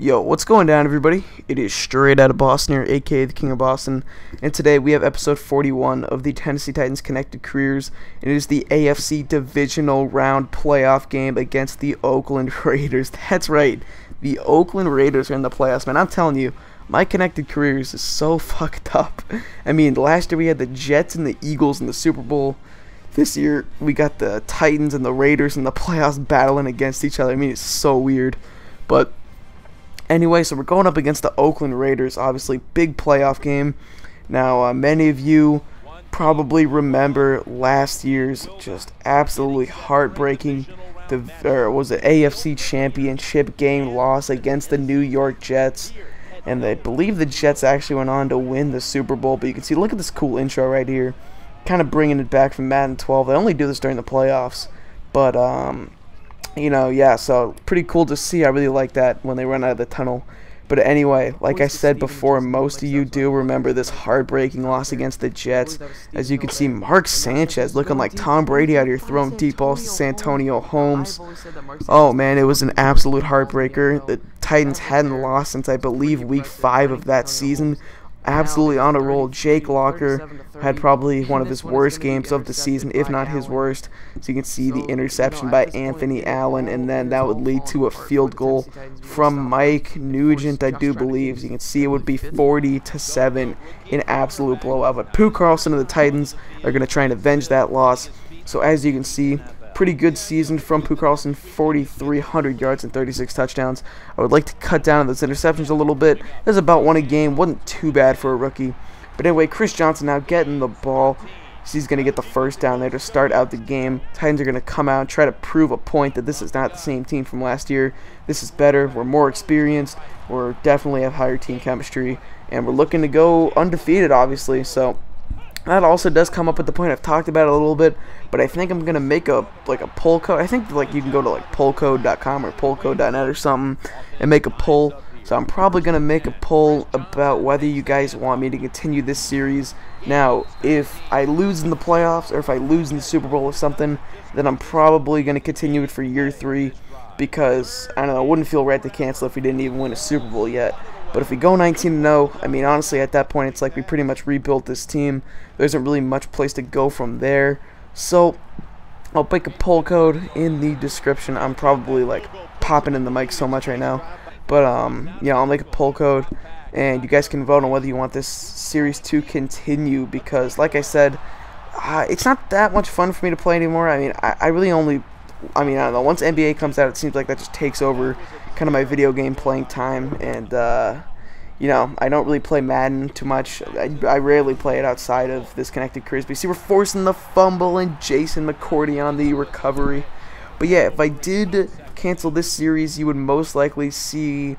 Yo, what's going down, everybody? It is straight out of Boston here, aka the King of Boston, and today we have episode 41 of the Tennessee Titans Connected Careers. It is the AFC Divisional round playoff game against the Oakland Raiders. That's right, the Oakland Raiders are in the playoffs, man. I'm telling you, my Connected Careers is so fucked up. I mean, last year we had the Jets and the Eagles in the Super Bowl. This year we got the Titans and the Raiders in the playoffs battling against each other. I mean, it's so weird, but anyway, so we're going up against the Oakland Raiders, obviously, big playoff game. Now, many of you probably remember last year's just absolutely heartbreaking, AFC Championship game loss against the New York Jets. And I believe the Jets actually went on to win the Super Bowl, but you can see, look at this cool intro right here. Kind of bringing it back from Madden 12. They only do this during the playoffs, but, you know, yeah, so pretty cool to see. I really like that when they run out of the tunnel. But anyway, like I said before, most of you do remember this heartbreaking loss against the Jets. As you can see, Mark Sanchez looking like Tom Brady out here throwing deep balls to Santonio Holmes. Oh, man, it was an absolute heartbreaker. The Titans hadn't lost since, I believe, week 5 of that season. Absolutely on a roll. Jake Locker had probably one of his worst games of the season, if not his worst. So you can see the interception by Anthony Allen, and then that would lead to a field goal from Mike Nugent, I do believe. So you can see it would be 40-7 in absolute blowout. But Pooh Carlson and the Titans are going to try and avenge that loss. So as you can see, pretty good season from Pooh Carlson, 4,300 yards and 36 touchdowns. I would like to cut down on those interceptions a little bit. There's about one a game, wasn't too bad for a rookie. But anyway, Chris Johnson now getting the ball. He's going to get the first down there to start out the game. Titans are going to come out and try to prove a point that this is not the same team from last year. This is better. We're more experienced. We're definitely have higher team chemistry. And we're looking to go undefeated, obviously. So that also does come up at the point. I've talked about it a little bit, but I think I'm gonna make a poll code. I think you can go to pollcode.com or pollcode.net or something and make a poll. So I'm probably gonna make a poll about whether you guys want me to continue this series. Now, if I lose in the playoffs or if I lose in the Super Bowl or something, then I'm probably gonna continue it for year 3 because I don't know, it wouldn't feel right to cancel if we didn't even win a Super Bowl yet. But if we go 19-0, I mean, honestly, at that point, it's like we pretty much rebuilt this team. There isn't really much place to go from there. So I'll make a poll code in the description. I'm probably popping in the mic so much right now. But yeah, I'll make a poll code, and you guys can vote on whether you want this series to continue. Because, like I said, it's not that much fun for me to play anymore. I mean, I really only, I don't know. Once NBA comes out, it seems like that just takes over kind of my video game playing time, and you know, I don't really play Madden too much. I rarely play it outside of this Connected Careers. But you see, we're forcing the fumble and Jason McCourty on the recovery. But yeah, if I did cancel this series, you would most likely see,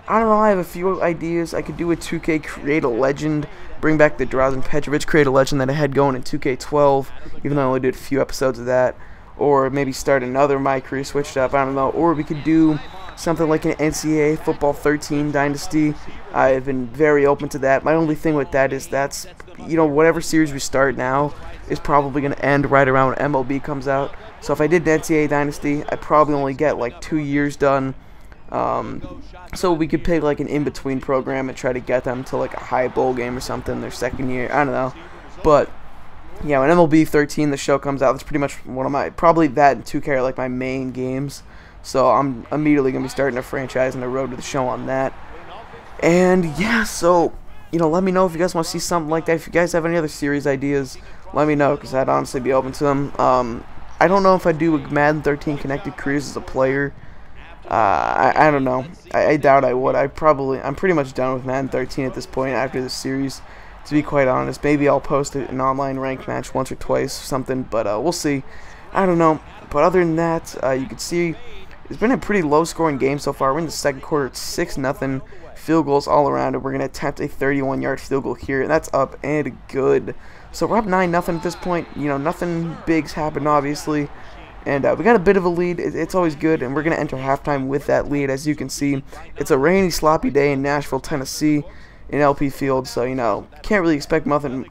I don't know, I have a few ideas. I could do a 2K create a legend, bring back the Drazen Petrovic create a legend that I had going in 2K12, even though I only did a few episodes of that. Or maybe start another MyCAREER switched up, I don't know. Or we could do something like an NCAA Football 13 Dynasty. I've been very open to that. My only thing with that is that's, you know, whatever series we start now is probably going to end right around when MLB comes out. So if I did NCAA Dynasty, I'd probably only get 2 years done. So we could pick an in-between program and try to get them to a high bowl game or something their second year. I don't know. But yeah, when MLB 13, the show comes out, that's pretty much one of my, probably that and 2K are my main games. So I'm immediately going to be starting a franchise and the road to the show on that. And yeah, so, you know, let me know if you guys want to see something like that. If you guys have any other series ideas, let me know, because I'd honestly be open to them. I don't know if I do Madden 13 Connected Careers as a player. I don't know. I doubt I would. I'm pretty much done with Madden 13 at this point after this series, to be quite honest. Maybe I'll post an online ranked match once or twice or something, but we'll see. I don't know. But other than that, you can see it's been a pretty low-scoring game so far. We're in the second quarter. It's 6-0. Field goals all around, and we're going to attempt a 31-yard field goal here, and that's up and good. So we're up 9-0 at this point. You know, nothing big's happened, obviously. And we got a bit of a lead. It's always good, and we're going to enter halftime with that lead. As you can see, it's a rainy, sloppy day in Nashville, Tennessee. in LP Field, so, you know, can't really expect nothing,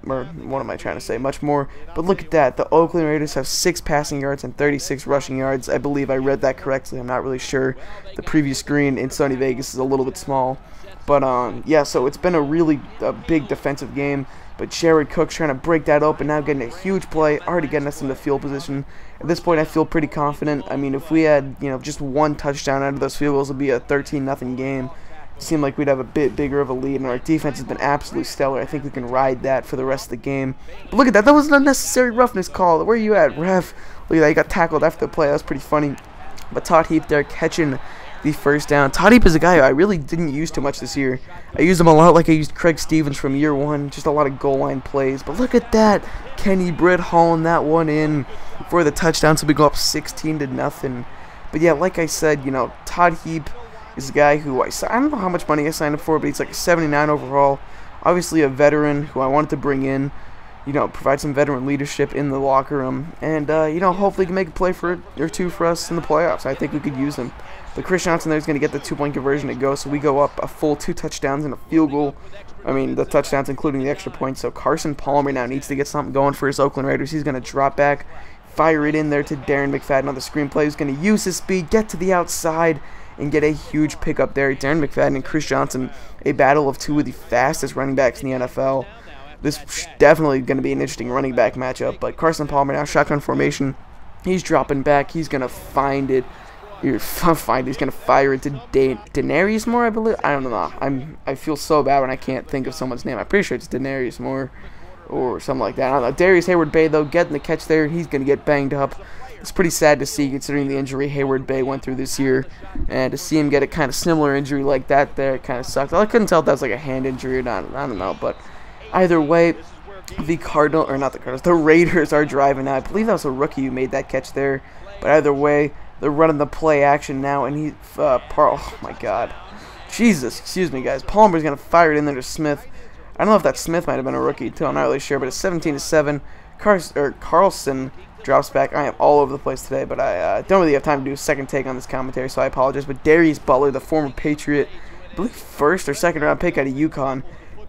or what am I trying to say, much more. But look at that. The Oakland Raiders have 6 passing yards and 36 rushing yards. I believe I read that correctly. I'm not really sure. The preview screen in sunny Vegas is a little bit small. But, yeah, so it's been a big defensive game. But Jared Cook's trying to break that open, now getting a huge play, already getting us into field position. At this point, I feel pretty confident. I mean, if we had, you know, just one touchdown out of those field goals, it would be a 13-0 game. Seemed like we'd have a bit bigger of a lead, and our defense has been absolutely stellar. I think we can ride that for the rest of the game. But look at that. That was an unnecessary roughness call. Where are you at, ref? Look at that. He got tackled after the play. That was pretty funny. But Todd Heap there catching the first down. Todd Heap is a guy who I really didn't use too much this year. I used him a lot like I used Craig Stevens from year 1. Just a lot of goal line plays. But look at that. Kenny Britt hauling that one in for the touchdown, so we go up 16-0. But yeah, like I said, you know, Todd Heap is a guy who I don't know how much money I signed up for, but he's like a 79 overall. Obviously a veteran who I wanted to bring in, you know, provide some veteran leadership in the locker room, and you know, hopefully he can make a play or two for us in the playoffs. I think we could use him. But Chris Johnson there is going to get the 2-point conversion to go, so we go up a full 2 touchdowns and a field goal. I mean, the touchdowns including the extra points. So Carson Palmer now needs to get something going for his Oakland Raiders. He's going to drop back, fire it in there to Darren McFadden on the screenplay. He's going to use his speed, get to the outside, and get a huge pickup there. Darren McFadden and Chris Johnson, a battle of 2 of the fastest running backs in the NFL. This is definitely going to be an interesting running back matchup. But Carson Palmer now shotgun formation. He's dropping back. He's going to find it. He's going to fire it to Denarius Moore, I believe. I don't know. I feel so bad when I can't think of someone's name. I'm pretty sure it's Denarius Moore or something like that. I don't know. Darius Hayward-Bay, though, getting the catch there. He's going to get banged up. It's pretty sad to see, considering the injury Hayward-Bay went through this year, and to see him get a kind of similar injury like that there, it kind of sucked. I couldn't tell if that was like a hand injury or not. I don't know, but either way, the Raiders are driving now. I believe that was a rookie who made that catch there, but either way, they're running the play action now, and oh my God, Jesus, excuse me, guys. Palmer's gonna fire it in there to Smith. I don't know if that Smith might have been a rookie too. I'm not really sure, but it's 17-7. Carlson drops back. I am all over the place today, but I don't really have time to do a second take on this commentary, so I apologize. But Darius Butler, the former Patriot, I believe 1st or 2nd round pick out of UConn,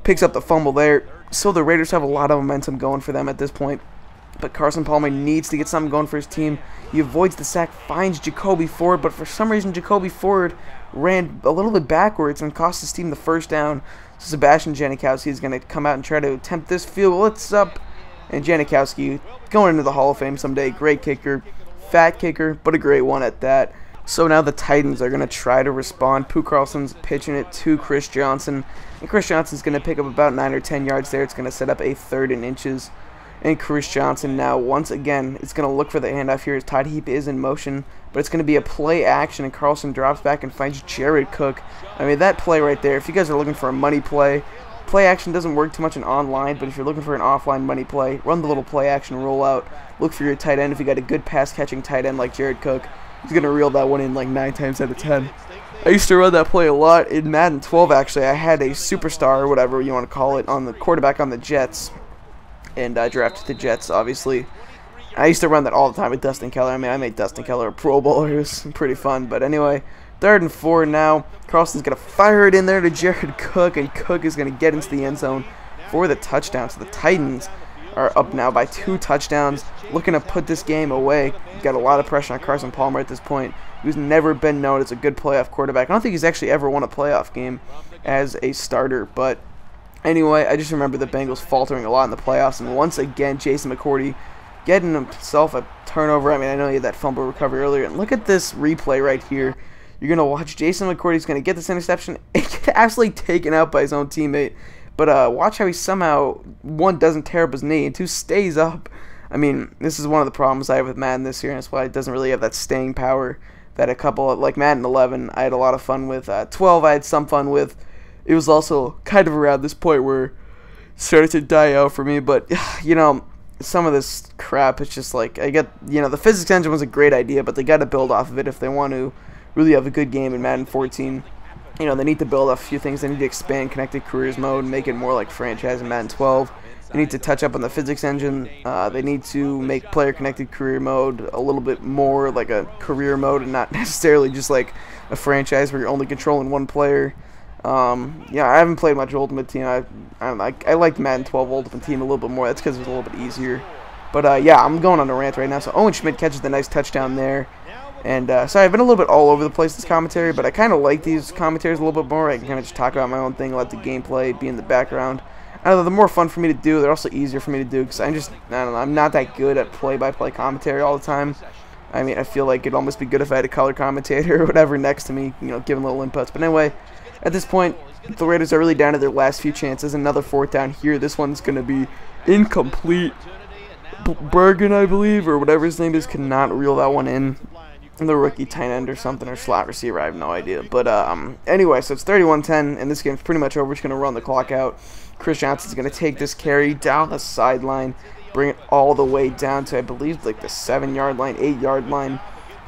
picks up the fumble there. So the Raiders have a lot of momentum going for them at this point. But Carson Palmer needs to get something going for his team. He avoids the sack, finds Jacoby Ford, but for some reason Jacoby Ford ran a little bit backwards and cost his team the first down. So Sebastian Janikowski is going to come out and try to attempt this field goal. It's up. And Janikowski going into the Hall of Fame someday. Great kicker, fat kicker, but a great one at that. So now the Titans are going to try to respond. Pooh Carlson's pitching it to Chris Johnson. And Chris Johnson's going to pick up about 9 or 10 yards there. It's going to set up a 3rd and inches. And Chris Johnson now, once again, is going to look for the handoff here as Todd Heap is in motion. But it's going to be a play action, and Carlson drops back and finds Jared Cook. I mean, that play right there, if you guys are looking for a money play, play action doesn't work too much in online, but if you're looking for an offline money play, run the little play action rollout. Look for your tight end. If you got a good pass-catching tight end like Jared Cook, he's going to reel that one in like 9 times out of 10. I used to run that play a lot in Madden 12, actually. I had a superstar, or whatever you want to call it, on the quarterback on the Jets. And I drafted the Jets, obviously. I used to run that all the time with Dustin Keller. I mean, I made Dustin Keller a Pro Bowler. It was pretty fun. But anyway, 3rd and 4 now. Carlson's going to fire it in there to Jared Cook, and Cook is going to get into the end zone for the touchdown. So the Titans are up now by 2 touchdowns, looking to put this game away. Got a lot of pressure on Carson Palmer at this point, who's never been known as a good playoff quarterback. I don't think he's actually ever won a playoff game as a starter, but anyway, I just remember the Bengals faltering a lot in the playoffs, and once again, Jason McCourty getting himself a turnover. I mean, I know he had that fumble recovery earlier, and look at this replay right here. You're going to watch Jason McCourty's going to get this interception and get absolutely taken out by his own teammate. But watch how he somehow, 1, doesn't tear up his knee, and 2, stays up. I mean, this is one of the problems I have with Madden this year, and that's why it doesn't really have that staying power that a couple of, like Madden 11, I had a lot of fun with. 12, I had some fun with. It was also kind of around this point where it started to die out for me, but, you know, some of this crap, it's just like, I get, you know, the physics engine was a great idea, but they got to build off of it if they want to really have a good game in Madden 14. You know, they need to build off a few things. They need to expand Connected Careers mode and make it more like franchise in Madden 12. They need to touch up on the physics engine. They need to make Player Connected Career mode a little bit more like a career mode and not necessarily just like a franchise where you're only controlling one player. Yeah, I haven't played much Ultimate Team. I liked Madden 12 Ultimate Team a little bit more. That's because it was a little bit easier. But yeah, I'm going on a rant right now. So Owen Schmidt catches the nice touchdown there. And sorry, I've been a little bit all over the place this commentary, but I kind of like these commentaries a little bit more. I can kind of just talk about my own thing, let the gameplay be in the background. I don't know, they're more fun for me to do. They're also easier for me to do because I don't know, I'm not that good at play-by-play commentary all the time. I mean, I feel like it'd almost be good if I had a color commentator or whatever next to me, you know, giving little inputs. But anyway, at this point, the Raiders are really down to their last few chances. Another fourth down here. This one's going to be incomplete. Bergen, I believe, or whatever his name is, cannot reel that one in. The rookie tight end or something, or slot receiver, I have no idea. But anyway, so it's 31-10, and this game's pretty much over. We're just going to run the clock out. Chris Johnson's going to take this carry down the sideline, bring it all the way down to, I believe, like the 7-yard line, 8-yard line.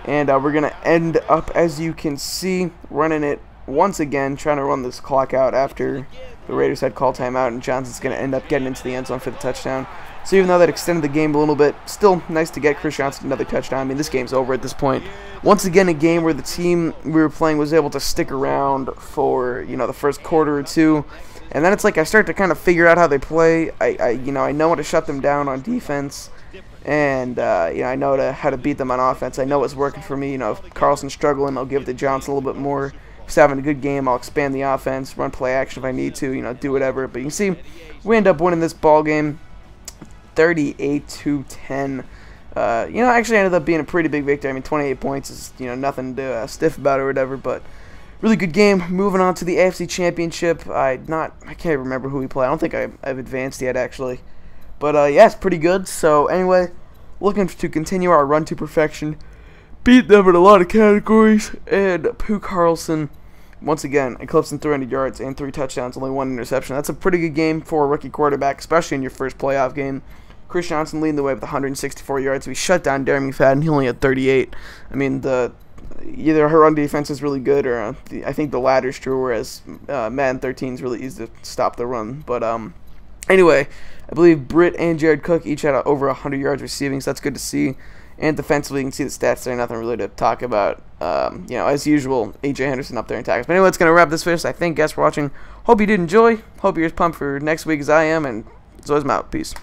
And we're going to end up, as you can see, running it once again, trying to run this clock out after the Raiders had called timeout, and Johnson's going to end up getting into the end zone for the touchdown. So even though that extended the game a little bit, still nice to get Chris Johnson another touchdown. I mean, this game's over at this point. Once again, a game where the team we were playing was able to stick around for, you know, the first quarter or two. And then it's like I start to kind of figure out how they play. I know how to shut them down on defense. And, you know, I know how to beat them on offense. I know what's working for me. You know, if Carlson's struggling, I'll give it to Johnson a little bit more. If he's having a good game, I'll expand the offense, run play action if I need to, you know, do whatever. But you can see we end up winning this ball game 38-10. You know, actually ended up being a pretty big victory. I mean, 28 points is, you know, nothing to stiff about or whatever, but really good game. Moving on to the AFC Championship. I can't remember who we play. I don't think I've advanced yet, actually. But yeah, it's pretty good. So anyway, looking to continue our run to perfection. Beat them in a lot of categories. And Pooh Carlson, once again, eclipsing 300 yards and 3 touchdowns, only 1 interception. That's a pretty good game for a rookie quarterback, especially in your first playoff game. Chris Johnson leading the way with 164 yards. We shut down Darren McFadden. He only had 38. I mean, either her run defense is really good, or I think the latter is true, whereas Madden 13 is really easy to stop the run. But anyway, I believe Britt and Jared Cook each had over 100 yards receiving, so that's good to see. And defensively, you can see the stats there. Nothing really to talk about. You know, as usual, A.J. Henderson up there in tackles. But anyway, it's going to wrap this video. I thank you guys for watching. Hope you did enjoy. Hope you're as pumped for next week as I am. And so I'm out. Peace.